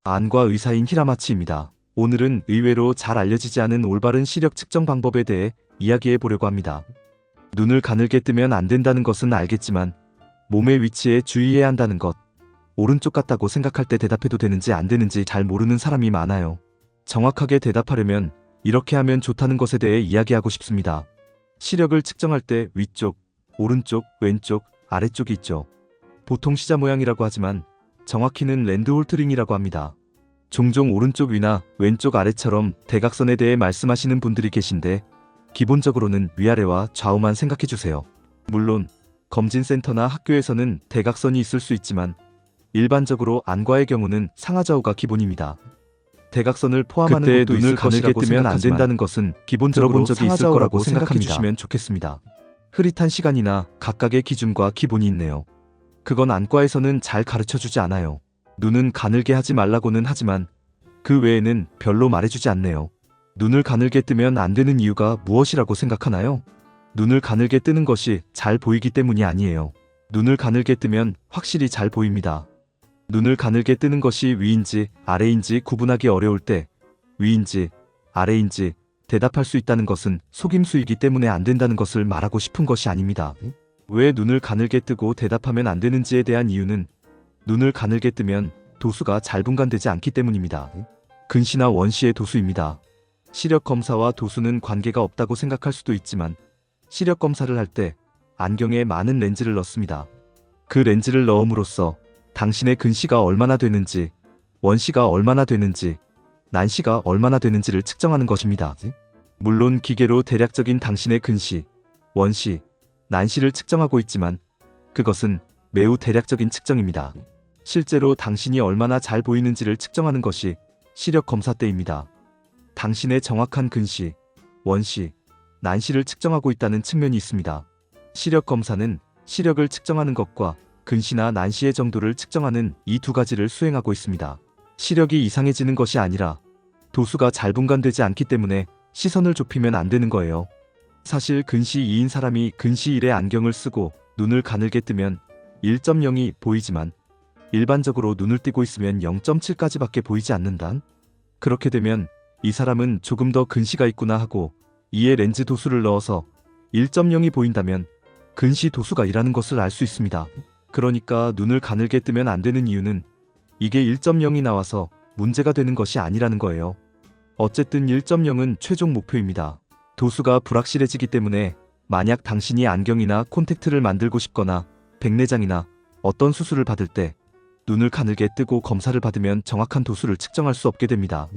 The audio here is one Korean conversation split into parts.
안과 의사인 히라마치입니다. 오늘은 의외로 잘 알려지지 않은 올바른 시력 측정 방법에 대해 이야기해 보려고 합니다. 눈을 가늘게 뜨면 안 된다는 것은 알겠지만 몸의 위치에 주의해야 한다는 것, 오른쪽 같다고 생각할 때 대답해도 되는지 안 되는지 잘 모르는 사람이 많아요. 정확하게 대답하려면 이렇게 하면 좋다는 것에 대해 이야기하고 싶습니다. 시력을 측정할 때 위쪽, 오른쪽, 왼쪽, 아래쪽이 있죠. 보통 시자 모양이라고 하지만 정확히는 랜드 홀트링이라고 합니다. 종종 오른쪽 위나 왼쪽 아래처럼 대각선에 대해 말씀하시는 분들이 계신데 기본적으로는 위아래와 좌우만 생각해주세요. 물론 검진센터나 학교에서는 대각선이 있을 수 있지만 일반적으로 안과의 경우는 상하좌우가 기본입니다. 대각선을 포함하는 그때 것도 눈을 있을 가늘게 것이라고 뜨면 안 생각하지만 된다는 것은 기본적으로 들어본 적이 있을 상하좌우라고 거라고 생각해 생각합니다. 주시면 좋겠습니다. 흐릿한 시간이나 각각의 기준과 기본이 있네요. 그건 안과에서는 잘 가르쳐주지 않아요. 눈은 가늘게 하지 말라고는 하지만 그 외에는 별로 말해주지 않네요. 눈을 가늘게 뜨면 안 되는 이유가 무엇이라고 생각하나요? 눈을 가늘게 뜨는 것이 잘 보이기 때문이 아니에요. 눈을 가늘게 뜨면 확실히 잘 보입니다. 눈을 가늘게 뜨는 것이 위인지 아래인지 구분하기 어려울 때 위인지 아래인지 대답할 수 있다는 것은 속임수이기 때문에 안 된다는 것을 말하고 싶은 것이 아닙니다. 왜 눈을 가늘게 뜨고 대답하면 안 되는지에 대한 이유는 눈을 가늘게 뜨면 도수가 잘 분간되지 않기 때문입니다. 근시나 원시의 도수입니다. 시력 검사와 도수는 관계가 없다고 생각할 수도 있지만 시력 검사를 할 때 안경에 많은 렌즈를 넣습니다. 그 렌즈를 넣음으로써 당신의 근시가 얼마나 되는지, 원시가 얼마나 되는지, 난시가 얼마나 되는지를 측정하는 것입니다. 물론 기계로 대략적인 당신의 근시, 원시, 난시를 측정하고 있지만 그것은 매우 대략적인 측정입니다. 실제로 당신이 얼마나 잘 보이는지를 측정하는 것이 시력 검사 때입니다. 당신의 정확한 근시, 원시, 난시를 측정하고 있다는 측면이 있습니다. 시력 검사는 시력을 측정하는 것과 근시나 난시의 정도를 측정하는 이 두 가지를 수행하고 있습니다. 시력이 이상해지는 것이 아니라 도수가 잘 분간되지 않기 때문에 시선을 좁히면 안 되는 거예요. 사실 근시 2인 사람이 근시 1의 안경을 쓰고 눈을 가늘게 뜨면 1.0이 보이지만 일반적으로 눈을 띄고 있으면 0.7까지밖에 보이지 않는단? 그렇게 되면 이 사람은 조금 더 근시가 있구나 하고 2의 렌즈 도수를 넣어서 1.0이 보인다면 근시 도수가 이라는 것을 알 수 있습니다. 그러니까 눈을 가늘게 뜨면 안 되는 이유는 이게 1.0이 나와서 문제가 되는 것이 아니라는 거예요. 어쨌든 1.0은 최종 목표입니다. 도수가 불확실해지기 때문에 만약 당신이 안경이나 콘택트를 만들고 싶거나 백내장이나 어떤 수술을 받을 때 눈을 가늘게 뜨고 검사를 받으면 정확한 도수를 측정할 수 없게 됩니다.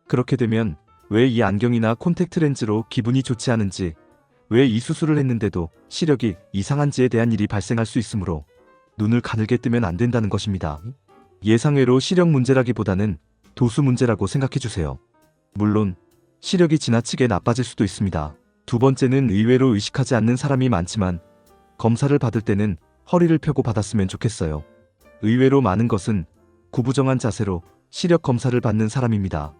그렇게 되면 왜 이 안경이나 콘택트 렌즈로 기분이 좋지 않은지, 왜 이 수술을 했는데도 시력이 이상한지에 대한 일이 발생할 수 있으므로 눈을 가늘게 뜨면 안 된다는 것입니다. 예상외로 시력 문제라기보다는 도수 문제라고 생각해주세요. 물론 시력이 지나치게 나빠질 수도 있습니다. 두 번째는 의외로 의식하지 않는 사람이 많지만 검사를 받을 때는 허리를 펴고 받았으면 좋겠어요. 의외로 많은 것은 구부정한 자세로 시력 검사를 받는 사람입니다.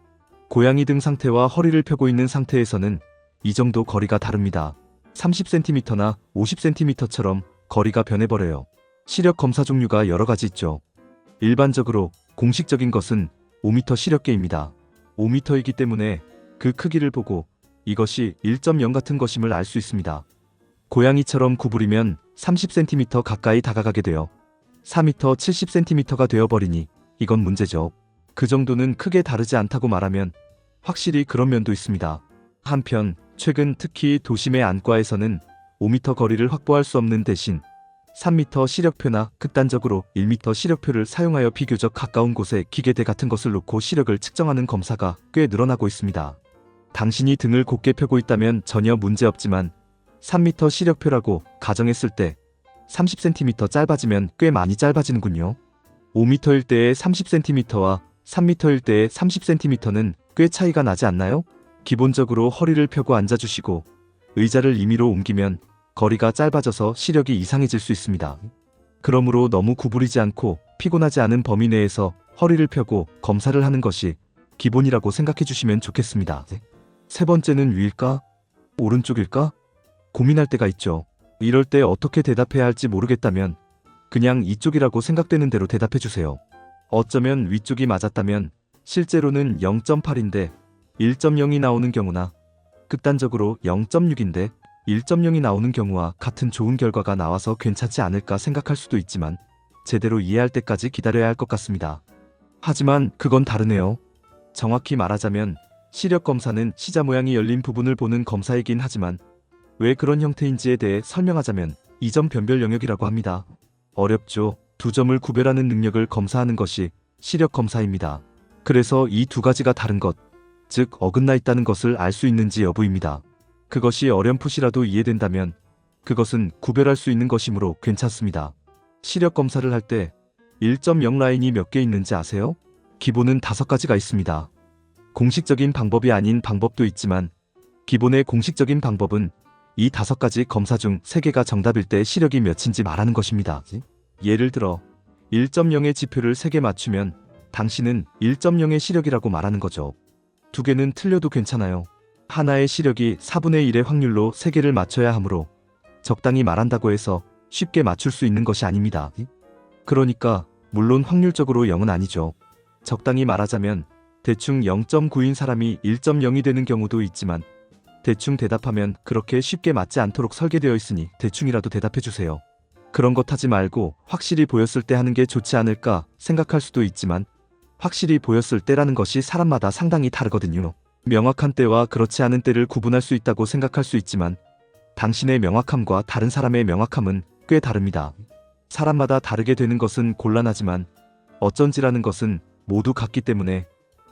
고양이 등 상태와 허리를 펴고 있는 상태에서는 이 정도 거리가 다릅니다. 30cm나 50cm처럼 거리가 변해버려요. 시력 검사 종류가 여러 가지 있죠. 일반적으로 공식적인 것은 5m 시력계입니다. 5m이기 때문에 그 크기를 보고 이것이 1.0 같은 것임을 알 수 있습니다. 고양이처럼 구부리면 30cm 가까이 다가가게 되어 4m 70cm가 되어버리니 이건 문제죠. 그 정도는 크게 다르지 않다고 말하면 확실히 그런 면도 있습니다. 한편 최근 특히 도심의 안과에서는 5m 거리를 확보할 수 없는 대신 3m 시력표나 극단적으로 1m 시력표를 사용하여 비교적 가까운 곳에 기계대 같은 것을 놓고 시력을 측정하는 검사가 꽤 늘어나고 있습니다. 당신이 등을 곧게 펴고 있다면 전혀 문제없지만 3m 시력표라고 가정했을 때 30cm 짧아지면 꽤 많이 짧아지는군요. 5m일 때의 30cm와 3m일 때의 30cm는 꽤 차이가 나지 않나요? 기본적으로 허리를 펴고 앉아주시고 의자를 임의로 옮기면 거리가 짧아져서 시력이 이상해질 수 있습니다. 그러므로 너무 구부리지 않고 피곤하지 않은 범위 내에서 허리를 펴고 검사를 하는 것이 기본이라고 생각해 주시면 좋겠습니다. 세 번째는 위일까? 오른쪽일까? 고민할 때가 있죠. 이럴 때 어떻게 대답해야 할지 모르겠다면 그냥 이쪽이라고 생각되는 대로 대답해 주세요. 어쩌면 위쪽이 맞았다면 실제로는 0.8인데 1.0이 나오는 경우나 극단적으로 0.6인데 1.0이 나오는 경우와 같은 좋은 결과가 나와서 괜찮지 않을까 생각할 수도 있지만 제대로 이해할 때까지 기다려야 할 것 같습니다. 하지만 그건 다르네요. 정확히 말하자면 시력 검사는 시자 모양이 열린 부분을 보는 검사이긴 하지만 왜 그런 형태인지에 대해 설명하자면 이점 변별 영역이라고 합니다. 어렵죠. 두 점을 구별하는 능력을 검사하는 것이 시력 검사입니다. 그래서 이 두 가지가 다른 것, 즉 어긋나 있다는 것을 알 수 있는지 여부입니다. 그것이 어렴풋이라도 이해된다면 그것은 구별할 수 있는 것이므로 괜찮습니다. 시력 검사를 할 때 1.0 라인이 몇 개 있는지 아세요? 기본은 5가지가 있습니다. 공식적인 방법이 아닌 방법도 있지만 기본의 공식적인 방법은 이 5가지 검사 중 3개가 정답일 때 시력이 몇인지 말하는 것입니다. 예를 들어 1.0의 지표를 3개 맞추면 당신은 1.0의 시력이라고 말하는 거죠. 2개는 틀려도 괜찮아요. 하나의 시력이 4분의 1의 확률로 3개를 맞춰야 하므로 적당히 말한다고 해서 쉽게 맞출 수 있는 것이 아닙니다. 그러니까 물론 확률적으로 0은 아니죠. 적당히 말하자면 대충 0.9인 사람이 1.0이 되는 경우도 있지만 대충 대답하면 그렇게 쉽게 맞지 않도록 설계되어 있으니 대충이라도 대답해주세요. 그런 것 하지 말고 확실히 보였을 때 하는 게 좋지 않을까 생각할 수도 있지만 확실히 보였을 때라는 것이 사람마다 상당히 다르거든요. 명확한 때와 그렇지 않은 때를 구분할 수 있다고 생각할 수 있지만 당신의 명확함과 다른 사람의 명확함은 꽤 다릅니다. 사람마다 다르게 되는 것은 곤란하지만 어쩐지라는 것은 모두 같기 때문에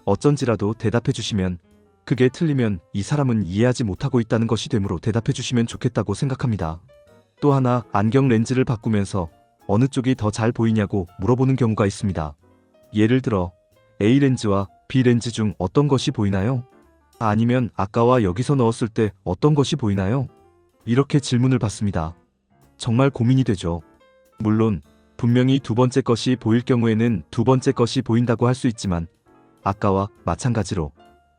어쩐지라도 대답해 주시면 그게 틀리면 이 사람은 이해하지 못하고 있다는 것이 되므로 대답해 주시면 좋겠다고 생각합니다. 또 하나 안경 렌즈를 바꾸면서 어느 쪽이 더 잘 보이냐고 물어보는 경우가 있습니다. 예를 들어 A 렌즈와 B 렌즈 중 어떤 것이 보이나요? 아니면 아까와 여기서 넣었을 때 어떤 것이 보이나요? 이렇게 질문을 받습니다. 정말 고민이 되죠. 물론 분명히 두 번째 것이 보일 경우에는 두 번째 것이 보인다고 할 수 있지만 아까와 마찬가지로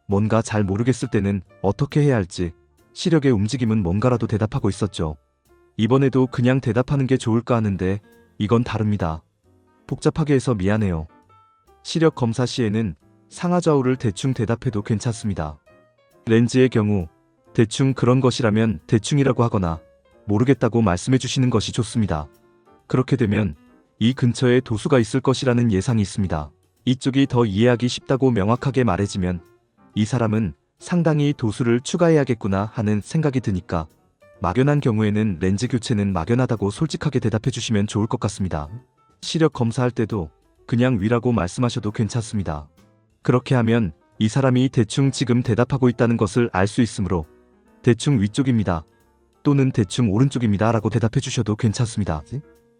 뭔가 잘 모르겠을 때는 어떻게 해야 할지 시력의 움직임은 뭔가라도 대답하고 있었죠. 이번에도 그냥 대답하는 게 좋을까 하는데 이건 다릅니다. 복잡하게 해서 미안해요. 시력 검사 시에는 상하좌우를 대충 대답해도 괜찮습니다. 렌즈의 경우 대충 그런 것이라면 대충이라고 하거나 모르겠다고 말씀해 주시는 것이 좋습니다. 그렇게 되면 이 근처에 도수가 있을 것이라는 예상이 있습니다. 이쪽이 더 이해하기 쉽다고 명확하게 말해지면 이 사람은 상당히 도수를 추가해야겠구나 하는 생각이 드니까 막연한 경우에는 렌즈 교체는 막연하다고 솔직하게 대답해 주시면 좋을 것 같습니다. 시력 검사할 때도 그냥 위라고 말씀하셔도 괜찮습니다. 그렇게 하면 이 사람이 대충 지금 대답하고 있다는 것을 알 수 있으므로 대충 위쪽입니다. 또는 대충 오른쪽입니다 라고 대답해 주셔도 괜찮습니다.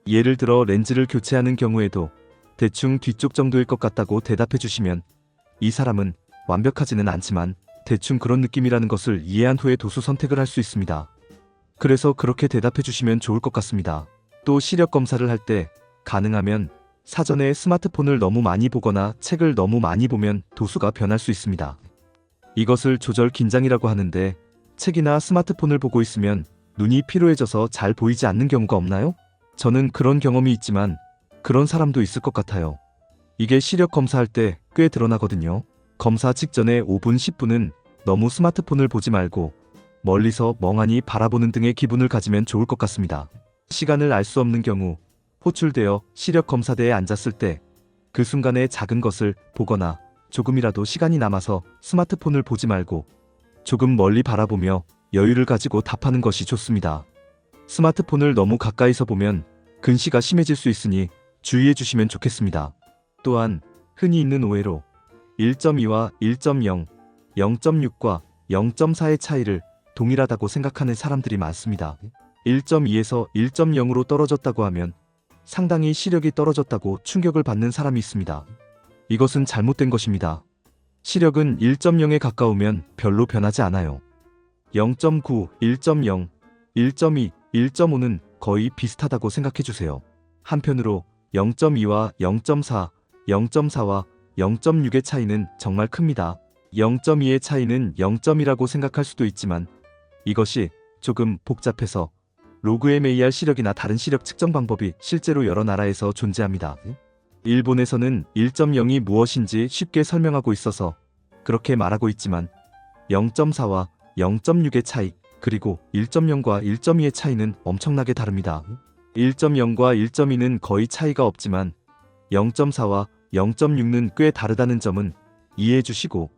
예를 들어 렌즈를 교체하는 경우에도 대충 뒤쪽 정도일 것 같다고 대답해 주시면 이 사람은 완벽하지는 않지만 대충 그런 느낌이라는 것을 이해한 후에 도수 선택을 할 수 있습니다. 그래서 그렇게 대답해 주시면 좋을 것 같습니다. 또 시력 검사를 할 때 가능하면 사전에 스마트폰을 너무 많이 보거나 책을 너무 많이 보면 도수가 변할 수 있습니다. 이것을 조절 긴장이라고 하는데 책이나 스마트폰을 보고 있으면 눈이 피로해져서 잘 보이지 않는 경우가 없나요? 저는 그런 경험이 있지만 그런 사람도 있을 것 같아요. 이게 시력 검사할 때 꽤 드러나거든요. 검사 직전에 5분, 10분은 너무 스마트폰을 보지 말고 멀리서 멍하니 바라보는 등의 기분을 가지면 좋을 것 같습니다. 시간을 알 수 없는 경우 호출되어 시력 검사대에 앉았을 때 그 순간에 작은 것을 보거나 조금이라도 시간이 남아서 스마트폰을 보지 말고 조금 멀리 바라보며 여유를 가지고 답하는 것이 좋습니다. 스마트폰을 너무 가까이서 보면 근시가 심해질 수 있으니 주의해 주시면 좋겠습니다. 또한 흔히 있는 오해로 1.2와 1.0, 0.6과 0.4의 차이를 동일하다고 생각하는 사람들이 많습니다. 1.2에서 1.0으로 떨어졌다고 하면 상당히 시력이 떨어졌다고 충격을 받는 사람이 있습니다. 이것은 잘못된 것입니다. 시력은 1.0에 가까우면 별로 변하지 않아요. 0.9, 1.0, 1.2, 1.5는 거의 비슷하다고 생각해 주세요. 한편으로 0.2와 0.4, 0.4와 0.6의 차이는 정말 큽니다. 0.2의 차이는 0.이라고 생각할 수도 있지만 이것이 조금 복잡해서 로그 MAR 시력이나 다른 시력 측정 방법이 실제로 여러 나라에서 존재합니다. 일본에서는 1.0이 무엇인지 쉽게 설명하고 있어서 그렇게 말하고 있지만 0.4와 0.6의 차이, 그리고 1.0과 1.2의 차이는 엄청나게 다릅니다. 1.0과 1.2는 거의 차이가 없지만 0.4와 0.6는 꽤 다르다는 점은 이해해 주시고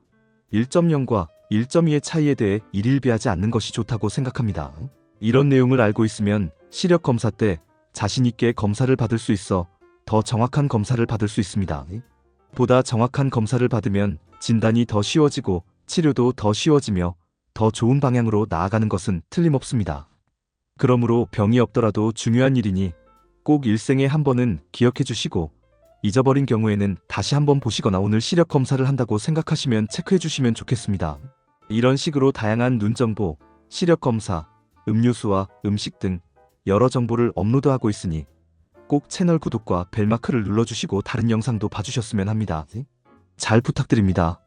1.0과 1.2의 차이에 대해 일일비하지 않는 것이 좋다고 생각합니다. 이런 내용을 알고 있으면 시력 검사 때 자신 있게 검사를 받을 수 있어 더 정확한 검사를 받을 수 있습니다. 보다 정확한 검사를 받으면 진단이 더 쉬워지고 치료도 더 쉬워지며 더 좋은 방향으로 나아가는 것은 틀림없습니다. 그러므로 병이 없더라도 중요한 일이니 꼭 일생에 한 번은 기억해 주시고 잊어버린 경우에는 다시 한번 보시거나 오늘 시력 검사를 한다고 생각하시면 체크해 주시면 좋겠습니다. 이런 식으로 다양한 눈정보, 시력 검사, 음료수와 음식 등 여러 정보를 업로드하고 있으니 꼭 채널 구독과 벨마크를 눌러주시고 다른 영상도 봐주셨으면 합니다. 잘 부탁드립니다.